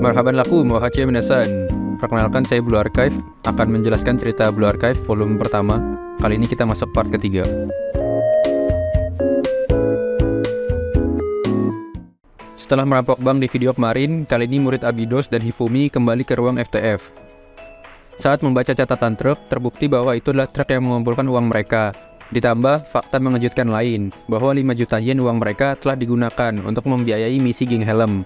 Marhaban lakum wa hachi minasan. Perkenalkan, saya Blue Archive akan menjelaskan cerita Blue Archive volume pertama. Kali ini kita masuk part ketiga. Setelah merampok bank di video kemarin, kali ini murid Abydos dan Hifumi kembali ke ruang FTF. Saat membaca catatan truk, terbukti bahwa itu adalah truk yang mengumpulkan uang mereka. Ditambah fakta mengejutkan lain, bahwa 5 juta yen uang mereka telah digunakan untuk membiayai misi geng helm.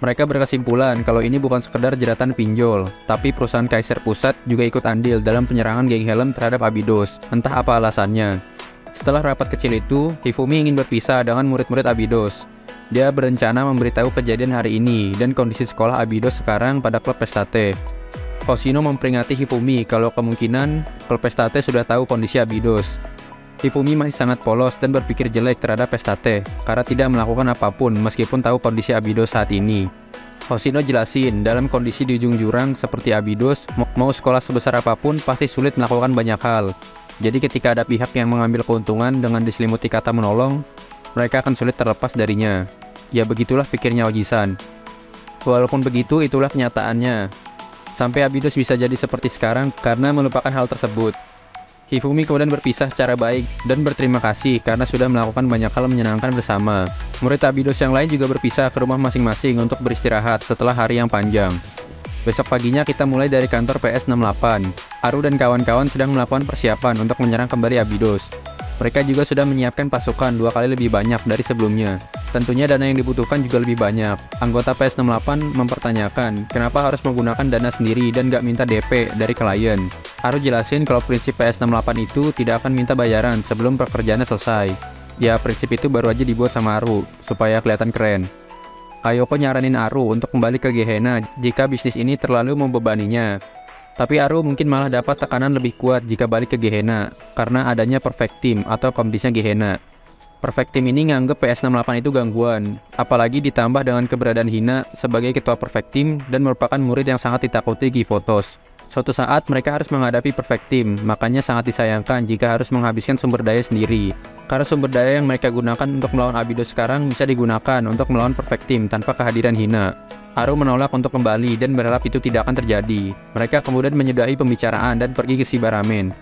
Mereka berkesimpulan kalau ini bukan sekedar jeratan pinjol, tapi perusahaan Kaiser Pusat juga ikut andil dalam penyerangan geng helm terhadap Abydos, entah apa alasannya. Setelah rapat kecil itu, Hifumi ingin berpisah dengan murid-murid Abydos. Dia berencana memberitahu kejadian hari ini dan kondisi sekolah Abydos sekarang pada klub Pestate. Hoshino memperingati Hifumi kalau kemungkinan klub Pestate sudah tahu kondisi Abydos. Hifumi masih sangat polos dan berpikir jelek terhadap Pestate karena tidak melakukan apapun meskipun tahu kondisi Abydos saat ini. Hoshino jelasin, dalam kondisi di ujung jurang seperti Abydos, mau sekolah sebesar apapun pasti sulit melakukan banyak hal. Jadi ketika ada pihak yang mengambil keuntungan dengan diselimuti kata menolong, mereka akan sulit terlepas darinya. Ya begitulah pikirnya Oji-san. Walaupun begitu, itulah kenyataannya. Sampai Abydos bisa jadi seperti sekarang karena melupakan hal tersebut. Hifumi kemudian berpisah secara baik dan berterima kasih karena sudah melakukan banyak hal menyenangkan bersama. Murid Abydos yang lain juga berpisah ke rumah masing-masing untuk beristirahat setelah hari yang panjang. Besok paginya kita mulai dari kantor PS68. Aru dan kawan-kawan sedang melakukan persiapan untuk menyerang kembali Abydos. Mereka juga sudah menyiapkan pasukan 2 kali lebih banyak dari sebelumnya. Tentunya dana yang dibutuhkan juga lebih banyak. Anggota PS68 mempertanyakan kenapa harus menggunakan dana sendiri dan gak minta DP dari klien. Aru jelasin kalau prinsip PS68 itu tidak akan minta bayaran sebelum pekerjaannya selesai. Ya prinsip itu baru aja dibuat sama Aru, supaya kelihatan keren. Ayoko nyaranin Aru untuk kembali ke Gehenna jika bisnis ini terlalu membebaninya. Tapi Aru mungkin malah dapat tekanan lebih kuat jika balik ke Gehenna, karena adanya Perfect Team atau komdisnya Gehenna. Perfect Team ini nganggep PS68 itu gangguan, apalagi ditambah dengan keberadaan Hina sebagai ketua Perfect Team dan merupakan murid yang sangat ditakuti Givotos. Suatu saat mereka harus menghadapi Perfect Team, makanya sangat disayangkan jika harus menghabiskan sumber daya sendiri. Karena sumber daya yang mereka gunakan untuk melawan Abydos sekarang bisa digunakan untuk melawan Perfect Team tanpa kehadiran Hina. Aru menolak untuk kembali dan berharap itu tidak akan terjadi. Mereka kemudian menyudahi pembicaraan dan pergi ke Shibaramen.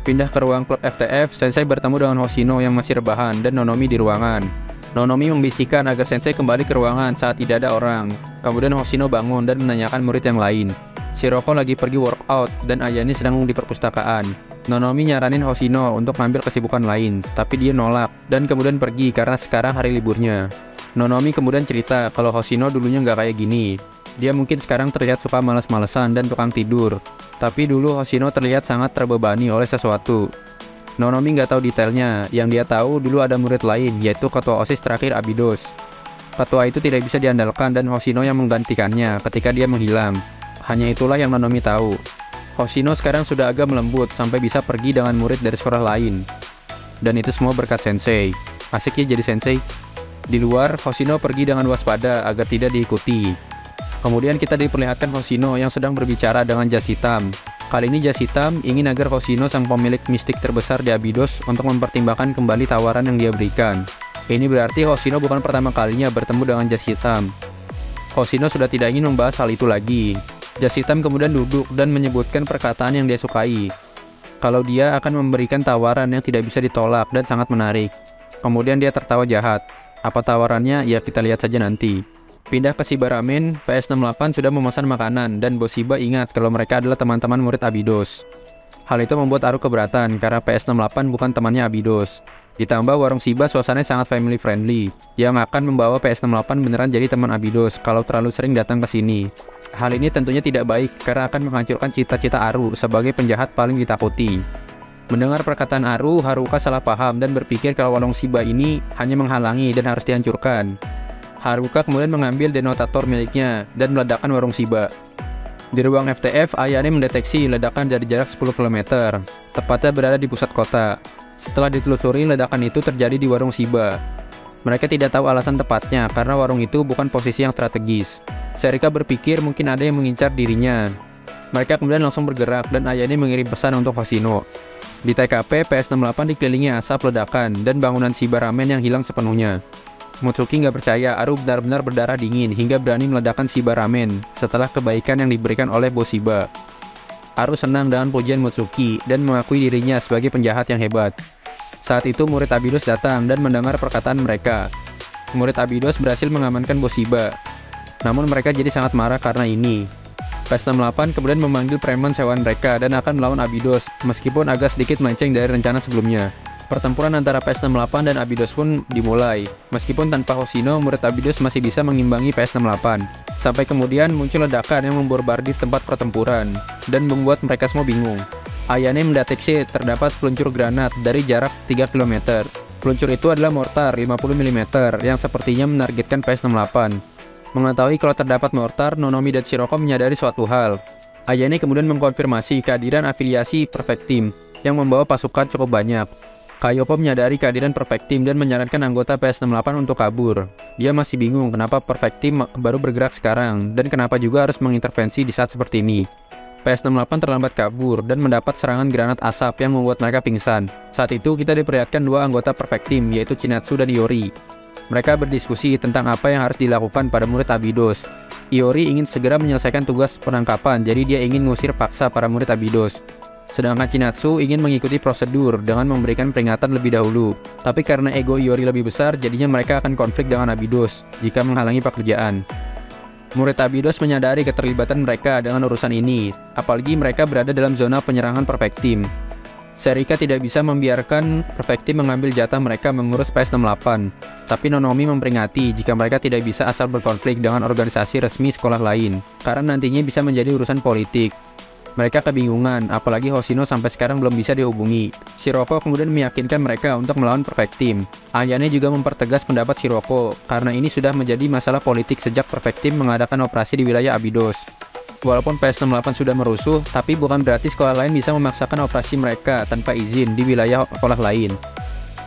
Pindah ke ruang klub FTF, Sensei bertemu dengan Hoshino yang masih rebahan dan Nonomi di ruangan. Nonomi membisikkan agar Sensei kembali ke ruangan saat tidak ada orang. Kemudian Hoshino bangun dan menanyakan murid yang lain. Shiroko lagi pergi workout dan Ayane sedang di perpustakaan. Nonomi nyaranin Hoshino untuk ngambil kesibukan lain, tapi dia nolak dan kemudian pergi karena sekarang hari liburnya. Nonomi kemudian cerita kalau Hoshino dulunya nggak kayak gini. Dia mungkin sekarang terlihat suka malas-malesan dan tukang tidur. Tapi dulu Hoshino terlihat sangat terbebani oleh sesuatu. Nonomi nggak tahu detailnya. Yang dia tahu dulu ada murid lain, yaitu ketua OSIS terakhir Abydos. Ketua itu tidak bisa diandalkan dan Hoshino yang menggantikannya ketika dia menghilang. Hanya itulah yang Nonomi tahu. Hoshino sekarang sudah agak melembut sampai bisa pergi dengan murid dari sekolah lain. Dan itu semua berkat Sensei. Asik ya jadi Sensei. Di luar, Hoshino pergi dengan waspada agar tidak diikuti. Kemudian kita diperlihatkan Hoshino yang sedang berbicara dengan jas hitam. Kali ini jas hitam ingin agar Hoshino sang pemilik mistik terbesar di Abydos untuk mempertimbangkan kembali tawaran yang dia berikan. Ini berarti Hoshino bukan pertama kalinya bertemu dengan jas hitam. Hoshino sudah tidak ingin membahas hal itu lagi. Jas hitam kemudian duduk dan menyebutkan perkataan yang dia sukai. Kalau dia akan memberikan tawaran yang tidak bisa ditolak dan sangat menarik. Kemudian dia tertawa jahat. Apa tawarannya? Ya kita lihat saja nanti. Pindah ke Shibaramen, PS68 sudah memesan makanan dan Bos Shiba ingat kalau mereka adalah teman-teman murid Abydos. Hal itu membuat Aru keberatan karena PS68 bukan temannya Abydos. Ditambah warung Shiba suasananya sangat family friendly, yang akan membawa PS68 beneran jadi teman Abydos kalau terlalu sering datang ke sini. Hal ini tentunya tidak baik karena akan menghancurkan cita-cita Aru sebagai penjahat paling ditakuti. Mendengar perkataan Aru, Haruka salah paham dan berpikir kalau warung Shiba ini hanya menghalangi dan harus dihancurkan. Haruka kemudian mengambil denotator miliknya dan meledakkan warung Shiba. Di ruang FTF, Ayane mendeteksi ledakan dari jarak 10 km, tepatnya berada di pusat kota. Setelah ditelusuri, ledakan itu terjadi di warung Shiba. Mereka tidak tahu alasan tepatnya karena warung itu bukan posisi yang strategis. Serika berpikir mungkin ada yang mengincar dirinya. Mereka kemudian langsung bergerak dan Ayane mengirim pesan untuk Hoshino. Di TKP, PS68 dikelilingi asap ledakan dan bangunan Shibaramen yang hilang sepenuhnya. Mutsuki nggak percaya Aru benar-benar berdarah dingin hingga berani meledakkan Shiba Ramen setelah kebaikan yang diberikan oleh bos Shiba. Aru senang dengan pujian Mutsuki dan mengakui dirinya sebagai penjahat yang hebat. Saat itu murid Abydos datang dan mendengar perkataan mereka. Murid Abydos berhasil mengamankan bos Shiba. Namun mereka jadi sangat marah karena ini. PS68 kemudian memanggil preman sewaan mereka dan akan melawan Abydos, meskipun agak sedikit melenceng dari rencana sebelumnya. Pertempuran antara PS68 dan Abydos pun dimulai. Meskipun tanpa Hoshino, murid Abydos masih bisa mengimbangi PS68. Sampai kemudian muncul ledakan yang membombardir tempat pertempuran, dan membuat mereka semua bingung. Ayane mendeteksi terdapat peluncur granat dari jarak 3 km. Peluncur itu adalah mortar 50 mm yang sepertinya menargetkan PS68. Mengetahui kalau terdapat mortar, Nonomi dan Shiroko menyadari suatu hal. Ayane kemudian mengkonfirmasi kehadiran afiliasi Perfect Team yang membawa pasukan cukup banyak. Kayoko menyadari kehadiran Perfect Team dan menyarankan anggota PS68 untuk kabur. Dia masih bingung kenapa Perfect Team baru bergerak sekarang dan kenapa juga harus mengintervensi di saat seperti ini. PS68 terlambat kabur dan mendapat serangan granat asap yang membuat mereka pingsan. Saat itu kita diperlihatkan dua anggota Perfect Team yaitu Chinatsu dan Iori. Mereka berdiskusi tentang apa yang harus dilakukan pada murid Abydos. Iori ingin segera menyelesaikan tugas penangkapan, jadi dia ingin mengusir paksa para murid Abydos. Sedangkan Chinatsu ingin mengikuti prosedur dengan memberikan peringatan lebih dahulu. Tapi karena ego Iori lebih besar, jadinya mereka akan konflik dengan Abydos jika menghalangi pekerjaan. Murid Abydos menyadari keterlibatan mereka dengan urusan ini, apalagi mereka berada dalam zona penyerangan Perfect Team. Serika tidak bisa membiarkan Perfect Team mengambil jatah mereka mengurus PS68, tapi Nonomi memperingati jika mereka tidak bisa asal berkonflik dengan organisasi resmi sekolah lain, karena nantinya bisa menjadi urusan politik. Mereka kebingungan, apalagi Hoshino sampai sekarang belum bisa dihubungi. Shiroko kemudian meyakinkan mereka untuk melawan Perfect Team. Ayane juga mempertegas pendapat Shiroko, karena ini sudah menjadi masalah politik sejak Perfect Team mengadakan operasi di wilayah Abydos. Walaupun PS68 sudah merusuh, tapi bukan berarti sekolah lain bisa memaksakan operasi mereka tanpa izin di wilayah sekolah lain.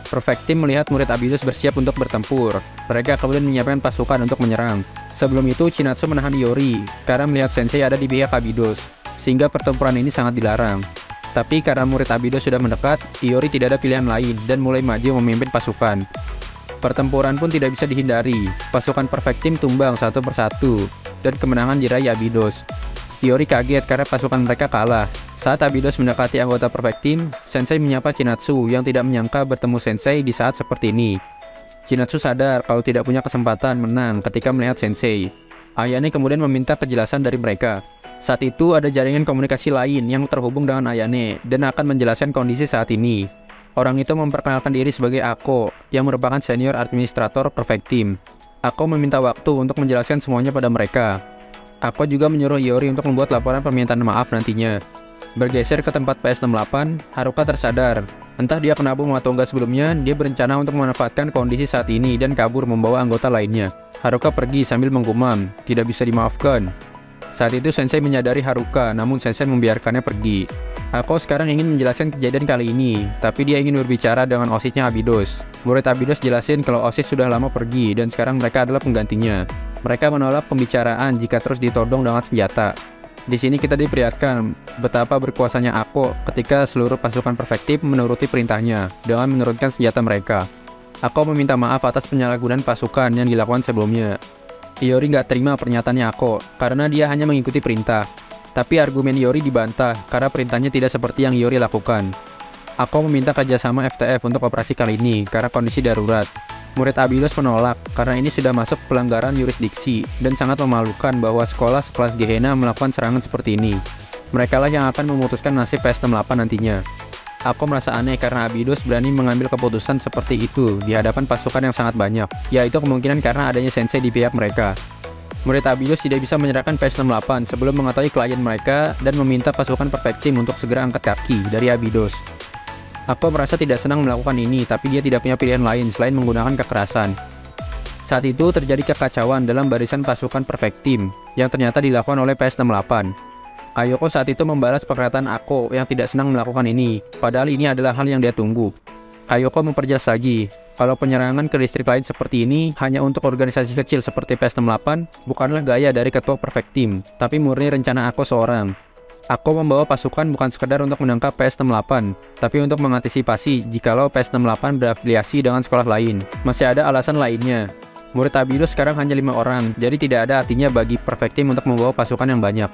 Perfect Team melihat murid Abydos bersiap untuk bertempur. Mereka kemudian menyiapkan pasukan untuk menyerang. Sebelum itu, Chinatsu menahan Iori karena melihat Sensei ada di pihak Abydos, sehingga pertempuran ini sangat dilarang. Tapi karena murid Abydos sudah mendekat, Iori tidak ada pilihan lain dan mulai maju memimpin pasukan. Pertempuran pun tidak bisa dihindari. Pasukan Perfect Team tumbang satu persatu, dan kemenangan diraih Abydos. Iori kaget karena pasukan mereka kalah. Saat Abydos mendekati anggota Perfect Team, Sensei menyapa Chinatsu yang tidak menyangka bertemu Sensei di saat seperti ini. Chinatsu sadar kalau tidak punya kesempatan menang ketika melihat Sensei. Ayane kemudian meminta kejelasan dari mereka. Saat itu ada jaringan komunikasi lain yang terhubung dengan Ayane dan akan menjelaskan kondisi saat ini. Orang itu memperkenalkan diri sebagai Ako, yang merupakan senior administrator Perfect Team. Ako meminta waktu untuk menjelaskan semuanya pada mereka. Ako juga menyuruh Iori untuk membuat laporan permintaan maaf nantinya. Bergeser ke tempat PS68, Haruka tersadar. Entah dia kena bom atau enggak sebelumnya, dia berencana untuk memanfaatkan kondisi saat ini dan kabur membawa anggota lainnya. Haruka pergi sambil menggumam, tidak bisa dimaafkan. Saat itu Sensei menyadari Haruka, namun Sensei membiarkannya pergi. Ako sekarang ingin menjelaskan kejadian kali ini, tapi dia ingin berbicara dengan OSISnya Abydos. Murid Abydos jelasin kalau OSIS sudah lama pergi dan sekarang mereka adalah penggantinya. Mereka menolak pembicaraan jika terus ditodong dengan senjata. Di sini kita diperlihatkan betapa berkuasanya Ako ketika seluruh pasukan Perfect Team menuruti perintahnya dengan menurunkan senjata mereka. Ako meminta maaf atas penyalahgunaan pasukan yang dilakukan sebelumnya. Iori nggak terima pernyataannya Ako karena dia hanya mengikuti perintah. Tapi argumen Iori dibantah karena perintahnya tidak seperti yang Iori lakukan. Ako meminta kerjasama FTF untuk operasi kali ini karena kondisi darurat. Murid Abydos menolak karena ini sudah masuk pelanggaran yurisdiksi dan sangat memalukan bahwa sekolah sekelas Gehenna melakukan serangan seperti ini. Mereka lah yang akan memutuskan nasib PS68 nantinya. Ako merasa aneh karena Abydos berani mengambil keputusan seperti itu di hadapan pasukan yang sangat banyak, yaitu kemungkinan karena adanya Sensei di pihak mereka. Murid Abydos tidak bisa menyerahkan PS68 sebelum mengetahui klien mereka dan meminta pasukan Perfect Team untuk segera angkat kaki dari Abydos. Ako merasa tidak senang melakukan ini, tapi dia tidak punya pilihan lain selain menggunakan kekerasan. Saat itu terjadi kekacauan dalam barisan pasukan Perfect Team yang ternyata dilakukan oleh PS68. Ayoko saat itu membalas perkataan Ako yang tidak senang melakukan ini, padahal ini adalah hal yang dia tunggu. Ayoko memperjelas lagi, kalau penyerangan ke distrik lain seperti ini hanya untuk organisasi kecil seperti PS68 bukanlah gaya dari ketua Perfect Team, tapi murni rencana Ako seorang. Ako membawa pasukan bukan sekedar untuk menangkap PS68, tapi untuk mengantisipasi jikalau PS68 berafiliasi dengan sekolah lain. Masih ada alasan lainnya. Murid Abydos sekarang hanya 5 orang, jadi tidak ada artinya bagi Perfect Team untuk membawa pasukan yang banyak.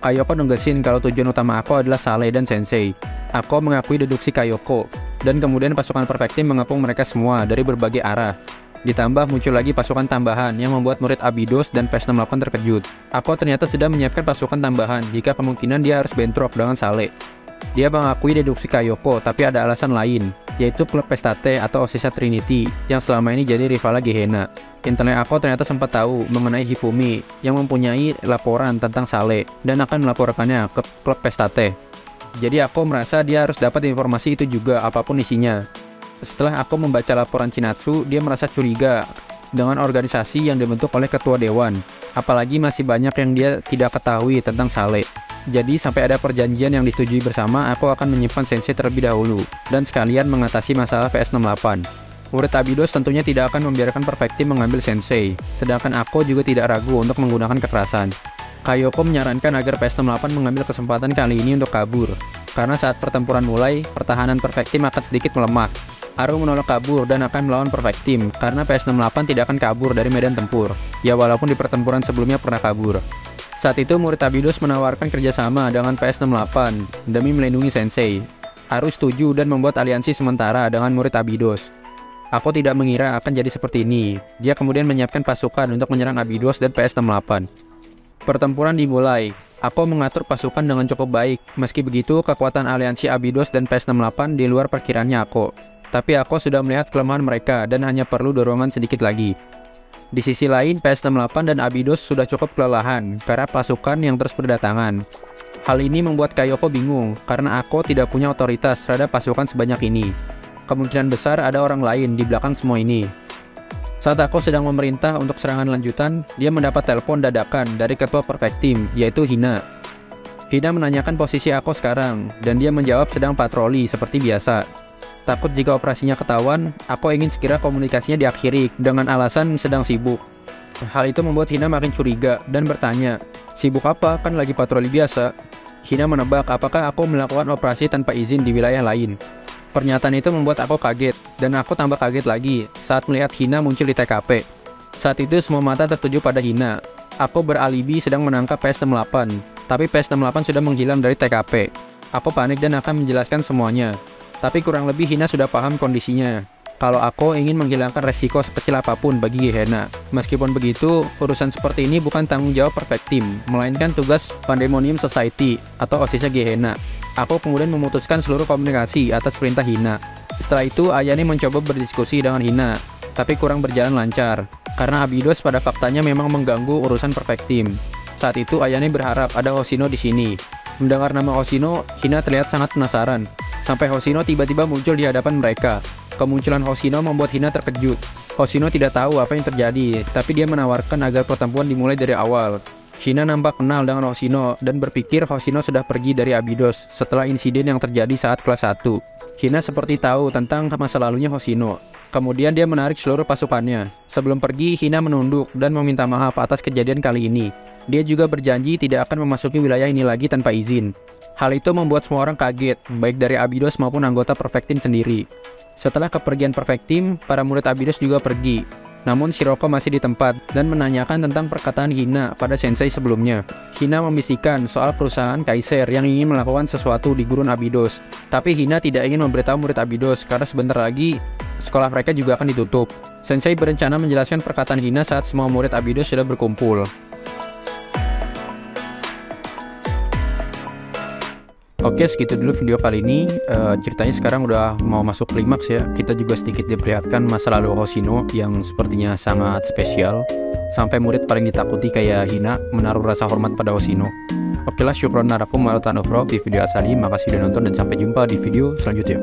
Kayoko negesin kalau tujuan utama Ako adalah Sale dan Sensei. Ako mengakui deduksi Kayoko, dan kemudian pasukan Perfect Team mengepung mereka semua dari berbagai arah. Ditambah muncul lagi pasukan tambahan yang membuat murid Abydos dan PS68 terkejut. Ako ternyata sudah menyiapkan pasukan tambahan jika kemungkinan dia harus bentrok dengan Sale. Dia mengakui deduksi Kayoko, tapi ada alasan lain, yaitu klub Pestate atau Osisa Trinity yang selama ini jadi rival Gehenna. Internet Ako ternyata sempat tahu mengenai Hifumi yang mempunyai laporan tentang Sale dan akan melaporkannya ke klub Pestate. Jadi Ako merasa dia harus dapat informasi itu juga apapun isinya. Setelah Ako membaca laporan Chinatsu, dia merasa curiga dengan organisasi yang dibentuk oleh ketua dewan. Apalagi masih banyak yang dia tidak ketahui tentang Sale. Jadi sampai ada perjanjian yang disetujui bersama, Ako akan menyimpan Sensei terlebih dahulu dan sekalian mengatasi masalah PS68. Murid Abydos tentunya tidak akan membiarkan Perfect Team mengambil Sensei, sedangkan Ako juga tidak ragu untuk menggunakan kekerasan. Kayoko menyarankan agar PS68 mengambil kesempatan kali ini untuk kabur, karena saat pertempuran mulai, pertahanan Perfect Team akan sedikit melemah. Aru menolak kabur dan akan melawan Perfect Team karena PS68 tidak akan kabur dari medan tempur, ya walaupun di pertempuran sebelumnya pernah kabur. Saat itu murid Abydos menawarkan kerjasama dengan PS68 demi melindungi Sensei. Aru setuju dan membuat aliansi sementara dengan murid Abydos. Aku tidak mengira akan jadi seperti ini. Dia kemudian menyiapkan pasukan untuk menyerang Abydos dan PS68. Pertempuran dimulai. Ako mengatur pasukan dengan cukup baik. Meski begitu, kekuatan aliansi Abydos dan PS68 di luar perkiraannya Ako. Tapi Ako sudah melihat kelemahan mereka dan hanya perlu dorongan sedikit lagi. Di sisi lain, PS68 dan Abydos sudah cukup kelelahan karena pasukan yang terus berdatangan. Hal ini membuat Kayoko bingung karena Ako tidak punya otoritas terhadap pasukan sebanyak ini. Kemungkinan besar ada orang lain di belakang semua ini. Saat Ako sedang memerintah untuk serangan lanjutan, dia mendapat telepon dadakan dari ketua Perfect Team, yaitu Hina. Hina menanyakan posisi Ako sekarang, dan dia menjawab sedang patroli seperti biasa. Takut jika operasinya ketahuan, Ako ingin segera komunikasinya diakhiri dengan alasan sedang sibuk. Hal itu membuat Hina makin curiga dan bertanya, "Sibuk apa? Kan lagi patroli biasa." Hina menebak apakah Ako melakukan operasi tanpa izin di wilayah lain. Pernyataan itu membuat Ako kaget, dan Ako tambah kaget lagi saat melihat Hina muncul di TKP. Saat itu semua mata tertuju pada Hina. Ako beralibi sedang menangkap PS68, tapi PS68 sudah menghilang dari TKP. Ako panik dan akan menjelaskan semuanya. Tapi kurang lebih Hina sudah paham kondisinya. Kalau Ako ingin menghilangkan resiko sekecil apapun bagi Gehenna. Meskipun begitu, urusan seperti ini bukan tanggung jawab Perfect Team, melainkan tugas Pandemonium Society atau Osisa Gehenna. Ako kemudian memutuskan seluruh komunikasi atas perintah Hina. Setelah itu, Ayane mencoba berdiskusi dengan Hina, tapi kurang berjalan lancar, karena Abydos pada faktanya memang mengganggu urusan Perfect Team. Saat itu, Ayane berharap ada Hoshino di sini. Mendengar nama Hoshino, Hina terlihat sangat penasaran. Sampai Hoshino tiba-tiba muncul di hadapan mereka. Kemunculan Hoshino membuat Hina terkejut. Hoshino tidak tahu apa yang terjadi, tapi dia menawarkan agar pertempuran dimulai dari awal. Hina nampak kenal dengan Hoshino dan berpikir Hoshino sudah pergi dari Abydos setelah insiden yang terjadi saat kelas 1. Hina seperti tahu tentang masa lalunya Hoshino. Kemudian dia menarik seluruh pasukannya. Sebelum pergi, Hina menunduk dan meminta maaf atas kejadian kali ini. Dia juga berjanji tidak akan memasuki wilayah ini lagi tanpa izin. Hal itu membuat semua orang kaget, baik dari Abydos maupun anggota Perfect Team sendiri. Setelah kepergian Perfect Team, para murid Abydos juga pergi. Namun Shiroko masih di tempat dan menanyakan tentang perkataan Hina pada Sensei sebelumnya. Hina membisikkan soal perusahaan Kaiser yang ingin melakukan sesuatu di gurun Abydos. Tapi Hina tidak ingin memberitahu murid Abydos karena sebentar lagi sekolah mereka juga akan ditutup. Sensei berencana menjelaskan perkataan Hina saat semua murid Abydos sudah berkumpul. Oke, segitu dulu video kali ini. Ceritanya sekarang udah mau masuk klimaks ya. Kita juga sedikit diperlihatkan masa lalu Hoshino yang sepertinya sangat spesial. Sampai murid paling ditakuti kayak Hina menaruh rasa hormat pada Hoshino. Oke lah, syukron narakum warahmatullahi wabarakatuh di video asal ini. Makasih udah nonton dan sampai jumpa di video selanjutnya.